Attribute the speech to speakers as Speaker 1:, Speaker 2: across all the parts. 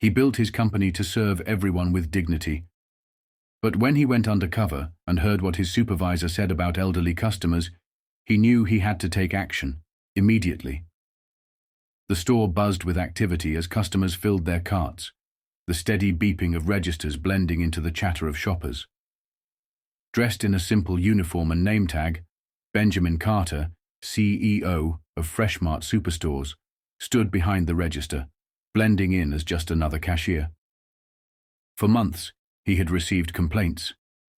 Speaker 1: He built his company to serve everyone with dignity. But when he went undercover and heard what his supervisor said about elderly customers, he knew he had to take action, immediately. The store buzzed with activity as customers filled their carts, the steady beeping of registers blending into the chatter of shoppers. Dressed in a simple uniform and name tag, Benjamin Carter, CEO of Freshmart Superstores, stood behind the register, blending in as just another cashier. For months, he had received complaints,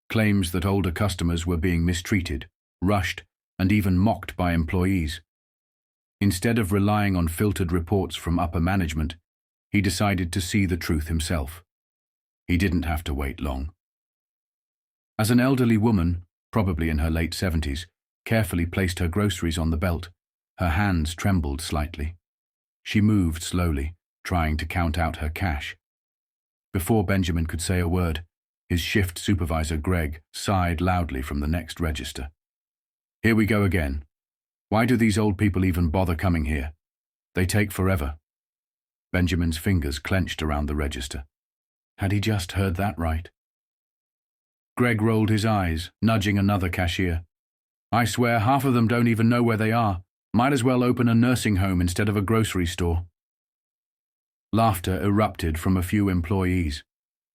Speaker 1: claims that older customers were being mistreated, rushed, and even mocked by employees. Instead of relying on filtered reports from upper management, he decided to see the truth himself. He didn't have to wait long. As an elderly woman, probably in her late 70s, carefully placed her groceries on the belt, her hands trembled slightly. She moved slowly, trying to count out her cash. Before Benjamin could say a word, his shift supervisor, Greg, sighed loudly from the next register. "Here we go again. Why do these old people even bother coming here? They take forever." Benjamin's fingers clenched around the register. Had he just heard that right? Greg rolled his eyes, nudging another cashier. "I swear half of them don't even know where they are. Might as well open a nursing home instead of a grocery store." Laughter erupted from a few employees.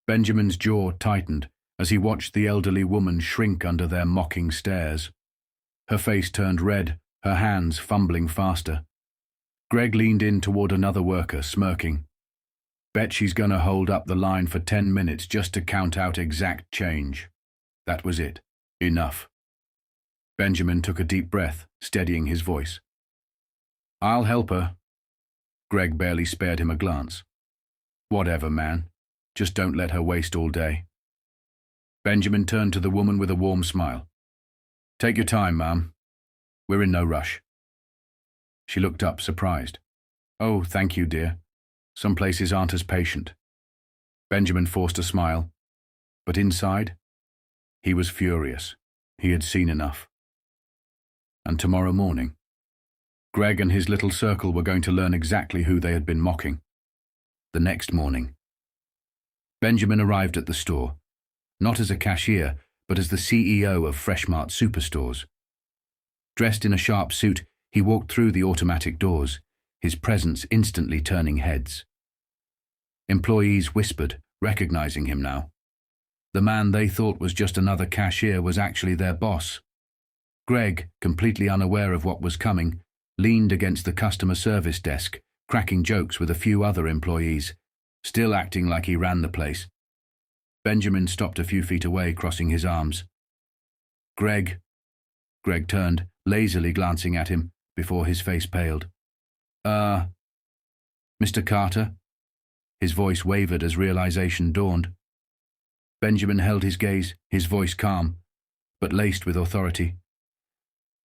Speaker 1: Benjamin's jaw tightened as he watched the elderly woman shrink under their mocking stares. Her face turned red, her hands fumbling faster. Greg leaned in toward another worker, smirking. "Bet she's gonna hold up the line for 10 minutes just to count out exact change." That was it. Enough. Benjamin took a deep breath, steadying his voice. "I'll help her." Greg barely spared him a glance. "Whatever, man. Just don't let her waste all day." Benjamin turned to the woman with a warm smile. "Take your time, ma'am. We're in no rush." She looked up, surprised. "Oh, thank you, dear. Some places aren't as patient." Benjamin forced a smile, but inside, he was furious. He had seen enough. And tomorrow morning, Greg and his little circle were going to learn exactly who they had been mocking. The next morning, Benjamin arrived at the store, not as a cashier, but as the CEO of Freshmart Superstores. Dressed in a sharp suit, he walked through the automatic doors, his presence instantly turning heads. Employees whispered, recognizing him now. The man they thought was just another cashier was actually their boss. Greg, completely unaware of what was coming, leaned against the customer service desk, cracking jokes with a few other employees, still acting like he ran the place. Benjamin stopped a few feet away, crossing his arms. "Greg." Greg turned, lazily glancing at him, before his face paled. Mr. Carter?" His voice wavered as realization dawned. Benjamin held his gaze, his voice calm, but laced with authority.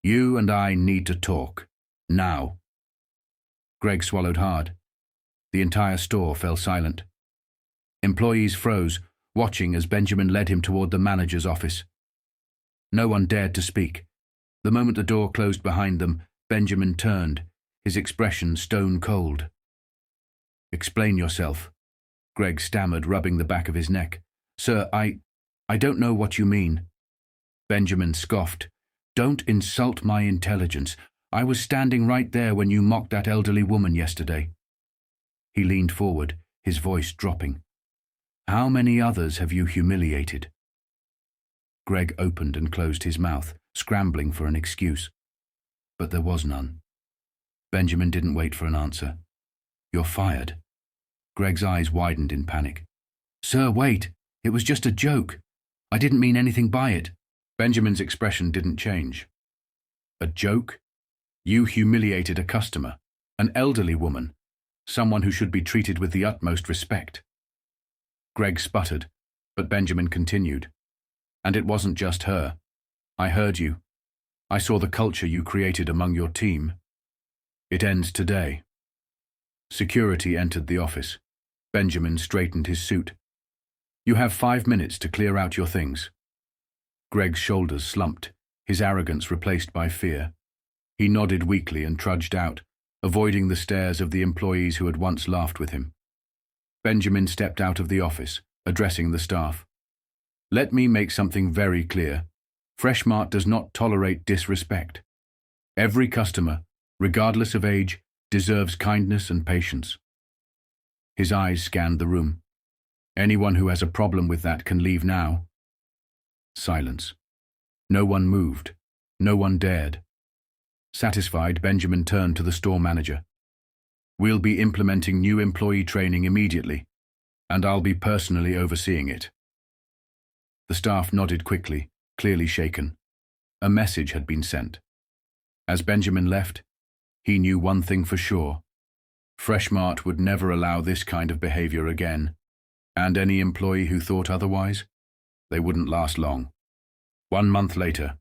Speaker 1: "You and I need to talk. Now." Greg swallowed hard. The entire store fell silent. Employees froze, watching as Benjamin led him toward the manager's office. No one dared to speak. The moment the door closed behind them, Benjamin turned, his expression stone cold. "Explain yourself," Greg stammered, rubbing the back of his neck. "Sir, I don't know what you mean." Benjamin scoffed. "Don't insult my intelligence. I was standing right there when you mocked that elderly woman yesterday." He leaned forward, his voice dropping. "How many others have you humiliated?" Greg opened and closed his mouth, scrambling for an excuse. But there was none. Benjamin didn't wait for an answer. "You're fired." Greg's eyes widened in panic. "Sir, wait. It was just a joke. I didn't mean anything by it." Benjamin's expression didn't change. "A joke? You humiliated a customer, an elderly woman, someone who should be treated with the utmost respect." Greg sputtered, but Benjamin continued. "And it wasn't just her. I heard you. I saw the culture you created among your team. It ends today." Security entered the office. Benjamin straightened his suit. "You have 5 minutes to clear out your things." Greg's shoulders slumped, his arrogance replaced by fear. He nodded weakly and trudged out, avoiding the stares of the employees who had once laughed with him. Benjamin stepped out of the office, addressing the staff. Let me make something very clear. Freshmart does not tolerate disrespect. Every customer, regardless of age, deserves kindness and patience. His eyes scanned the room. Anyone who has a problem with that can leave now. Silence. No one moved. No one dared. Satisfied, Benjamin turned to the store manager. We'll be implementing new employee training immediately, and I'll be personally overseeing it. The staff nodded quickly, clearly shaken. A message had been sent. As Benjamin left, he knew one thing for sure. Freshmart would never allow this kind of behavior again, and any employee who thought otherwise, they wouldn't last long. 1 month later,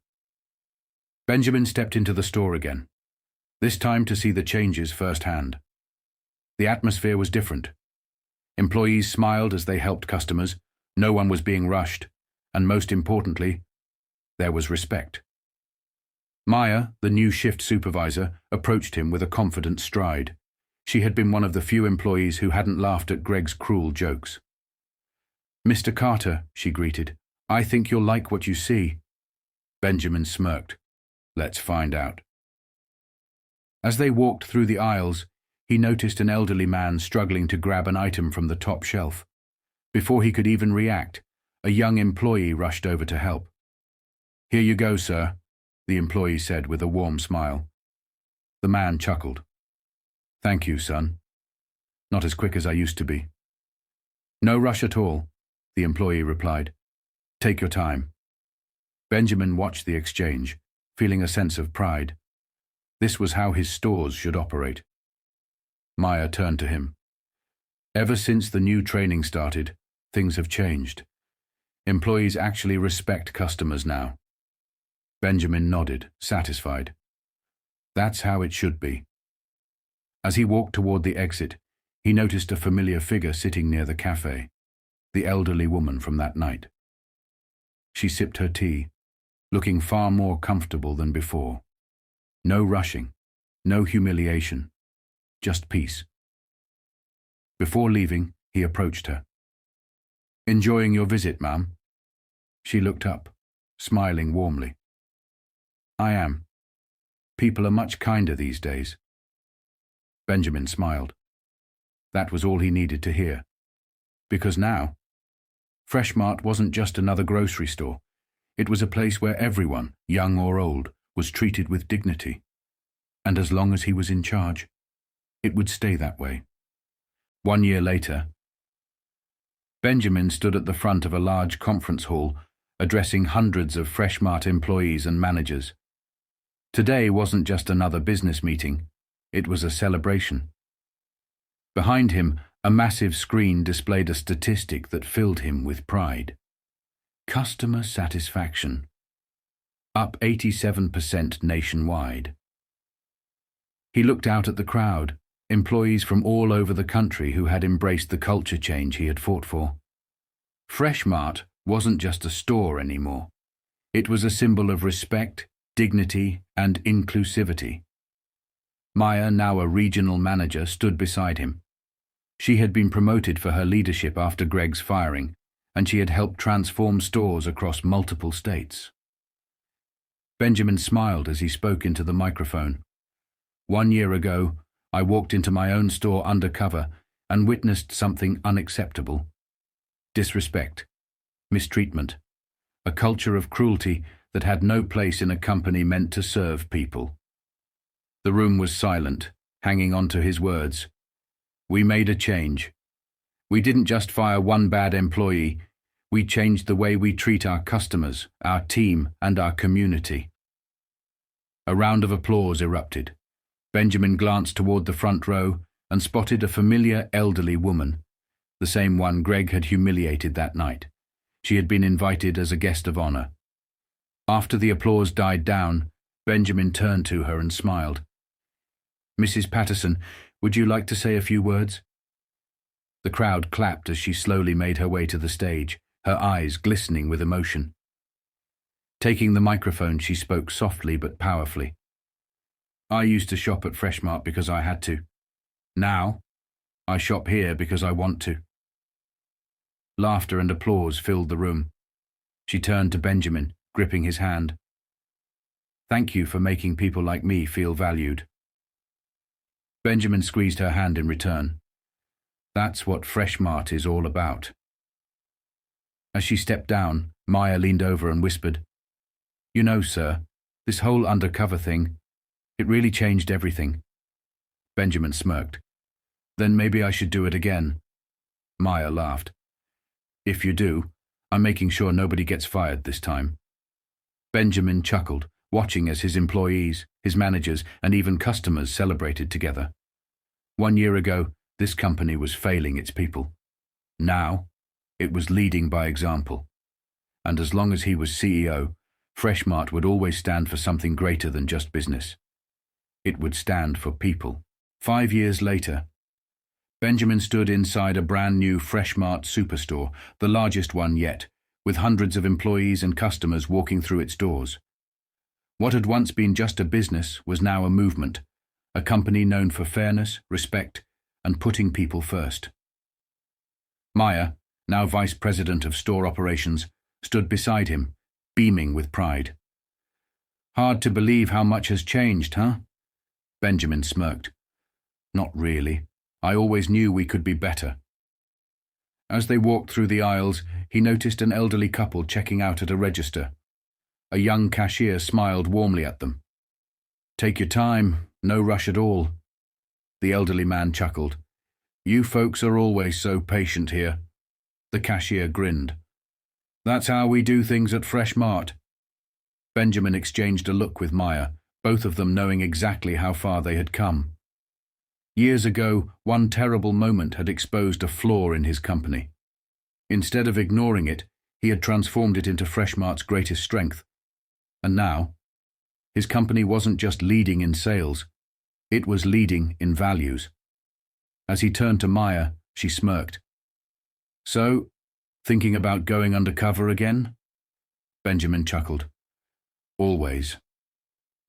Speaker 1: Benjamin stepped into the store again, this time to see the changes firsthand. The atmosphere was different. Employees smiled as they helped customers, no one was being rushed, and most importantly, there was respect. Maya, the new shift supervisor, approached him with a confident stride. She had been one of the few employees who hadn't laughed at Greg's cruel jokes. Mr. Carter, she greeted, I think you'll like what you see. Benjamin smirked. Let's find out. As they walked through the aisles, he noticed an elderly man struggling to grab an item from the top shelf. Before he could even react, a young employee rushed over to help. Here you go, sir, the employee said with a warm smile. The man chuckled. Thank you, son. Not as quick as I used to be. No rush at all, the employee replied. Take your time. Benjamin watched the exchange, feeling a sense of pride. This was how his stores should operate. Maya turned to him. Ever since the new training started, things have changed. Employees actually respect customers now. Benjamin nodded, satisfied. That's how it should be. As he walked toward the exit, he noticed a familiar figure sitting near the cafe, the elderly woman from that night. She sipped her tea, looking far more comfortable than before. No rushing, no humiliation, just peace. Before leaving, he approached her. Enjoying your visit, ma'am? She looked up, smiling warmly. I am. People are much kinder these days. Benjamin smiled. That was all he needed to hear. Because now, Freshmart wasn't just another grocery store. It was a place where everyone, young or old, was treated with dignity. And as long as he was in charge, it would stay that way. 1 year later, Benjamin stood at the front of a large conference hall, addressing hundreds of Freshmart employees and managers. Today wasn't just another business meeting, it was a celebration. Behind him, a massive screen displayed a statistic that filled him with pride. Customer satisfaction, up 87% nationwide. He looked out at the crowd, employees from all over the country who had embraced the culture change he had fought for. Freshmart wasn't just a store anymore. It was a symbol of respect, dignity, and inclusivity. Maya, now a regional manager, stood beside him. She had been promoted for her leadership after Greg's firing, and she had helped transform stores across multiple states. Benjamin smiled as he spoke into the microphone. 1 year ago, I walked into my own store undercover and witnessed something unacceptable. Disrespect, mistreatment, a culture of cruelty that had no place in a company meant to serve people. The room was silent, hanging on to his words. We made a change. We didn't just fire one bad employee, we changed the way we treat our customers, our team, and our community. A round of applause erupted. Benjamin glanced toward the front row and spotted a familiar elderly woman, the same one Greg had humiliated that night. She had been invited as a guest of honor. After the applause died down, Benjamin turned to her and smiled. Mrs. Patterson, would you like to say a few words? The crowd clapped as she slowly made her way to the stage, her eyes glistening with emotion. Taking the microphone, she spoke softly but powerfully. I used to shop at Freshmart because I had to. Now, I shop here because I want to. Laughter and applause filled the room. She turned to Benjamin, gripping his hand. "Thank you for making people like me feel valued." Benjamin squeezed her hand in return. "That's what Freshmart is all about." As she stepped down, Maya leaned over and whispered, "You know, sir, this whole undercover thing, it really changed everything." Benjamin smirked. "Then maybe I should do it again." Maya laughed. "If you do, I'm making sure nobody gets fired this time." Benjamin chuckled, watching as his employees, his managers, and even customers celebrated together. 1 year ago, this company was failing its people. Now, it was leading by example. And as long as he was CEO, Freshmart would always stand for something greater than just business. It would stand for people. 5 years later, Benjamin stood inside a brand new Freshmart superstore, the largest one yet, with hundreds of employees and customers walking through its doors. What had once been just a business was now a movement, a company known for fairness, respect, and putting people first. Maya, now Vice President of Store Operations, stood beside him, beaming with pride. "Hard to believe how much has changed, huh?" Benjamin smirked. "Not really. I always knew we could be better." As they walked through the aisles, he noticed an elderly couple checking out at a register. A young cashier smiled warmly at them. "Take your time, no rush at all." The elderly man chuckled. "You folks are always so patient here." The cashier grinned. "That's how we do things at Freshmart." Benjamin exchanged a look with Maya, both of them knowing exactly how far they had come. Years ago, one terrible moment had exposed a flaw in his company. Instead of ignoring it, he had transformed it into Freshmart's greatest strength. And now, his company wasn't just leading in sales, it was leading in values. As he turned to Maya, she smirked. "So, thinking about going undercover again?" Benjamin chuckled. "Always.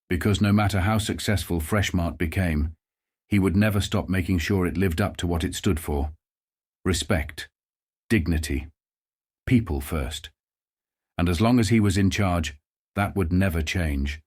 Speaker 1: Because no matter how successful Freshmart became, he would never stop making sure it lived up to what it stood for. Respect, dignity, people first. And as long as he was in charge, that would never change.